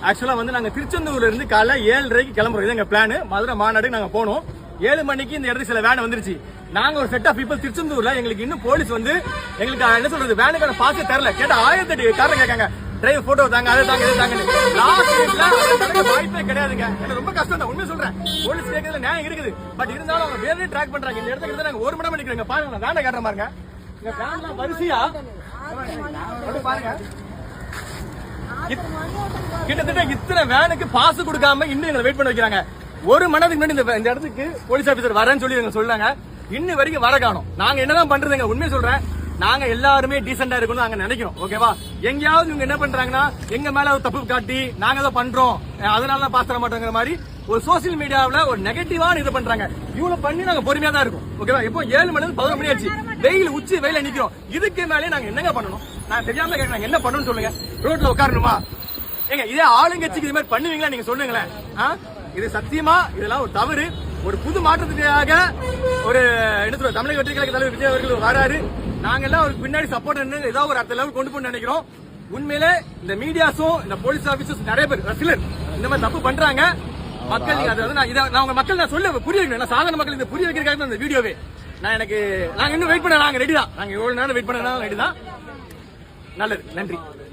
ஆக்சுவலா வந்து நாங்க திருச்செந்தூர்ல இருந்து காலைல 7:30 கிளம்புறோம். இது எங்க பிளான். மதுரை மாநாடுக்கு நாங்க போனோம். 7 மணிக்கு இந்த இடத்துக்கு சில வேன் வந்துருச்சு. நாங்க ஒரு செட் ஆஃப் பீப்புள் திருச்செந்தூர்ல, எங்களுக்கு இன்னும் போலீஸ் வந்து எங்களுக்கு என்ன சொல்றது வேனுக்கான பாஸ் தரல. கேட்டா 1008 காரணம் கேட்காங்க. டிரைவர் போட்டோ தாங்க, அதை தாங்க, இதை தாங்க. வாய்ப்பே கிடையாதுங்க. எனக்கு ரொம்ப கஷ்டம் தான், உண்மையை சொல்றேன். போலீஸ் கேட்கறதுல நியாயம் இருக்குது. பட் இருந்தாலும் அவங்க வேற ட்ராக் பண்றாங்க. இந்த இடத்துக்கு நாங்க 1 மணி நேரம் நிக்கிறோங்க. பாருங்க, வேனை காட்டுற பாருங்க. இந்த வேன்லாம் வரிசையா பாருங்க. கிட்டத்தட்ட இத்தனை வேனுக்கு பாஸ் கொடுக்காம இன்னும் எங்களை வெயிட் பண்ண வைக்கிறாங்க. 1 மணி நேரத்துக்கு முன்னாடி இந்த இடத்துக்கு போலீஸ் ஆபீசர் வரேன்னு சொல்லி சொன்னாங்க. இன்னும் வரைக்கும் வர காணோம். நாங்க என்னதான் பண்றதுங்க, உண்மையை சொல்றேன். நாங்க எல்லாருமே டீசெண்டா இருக்கணும் நாங்க நினைக்கிறோம். ஓகேவா? எங்கயாவது இவங்க என்ன பண்றாங்கன்னா எங்க மேல ஒரு தப்பு காட்டி நாங்க ஏதோ பண்றோம், அதனால தான் பாஸ் தர மாட்டோங்கிற மாதிரி ஒரு சோசியல் மீடியாவில் ஒரு நெகட்டிவான இது பண்றாங்க. இவ்வளவு பண்ணி நாங்க பொறுமையா தான் இருக்கும். ஓகேவா? இப்போ 7 மணி 11 மணி ஆச்சு. வெயில் உச்சி வெயில நிக்கிறோம். இதுக்கு மேலே நாங்க என்னங்க பண்ணணும்? நான் தெரியாம கேட்கறேன், என்ன பண்ணணும்னு சொல்லுங்க. ரோட்ல உட்காரணுமா? ஏங்க இதே ஆளுங்கட்சிக்கு இது மாதிரி பண்ணுவீங்களா? நீங்க சொல்லுங்களேன். இது சத்தியமா இதெல்லாம் ஒரு தவறு. ஒரு புது மாற்றத்துக்காக ஒரு என்ன சொல்ற தமிழக வெற்றி கழக தலைவர் விஜய் அவர்கள் வராரு. நாங்க எல்லாம் அவருக்கு பின்னாடி சப்போர்ட் ஏதாவது ஒரு அடுத்த லெவல் கொண்டு போய் நினைக்கிறோம். உண்மையிலே இந்த மீடியாஸும் இந்த போலீஸ் ஆபீசர்ஸ் நிறைய பேர் சிலர் இந்த மாதிரி தப்பு பண்றாங்க. மக்கள் நான் உங்க மக்கள் நான் சொல்ல புரிய வைக்கணும். சாதாரண மக்கள் இந்த புரிய வைக்கிறதுக்காக இந்த வீடியோவே நாங்க இன்னும் வெயிட் பண்ண நாங்க ரெடி தான். நாங்க எவ்வளவு நேரம் வெயிட் பண்ண ரெடி தான். நல்லது, நன்றி.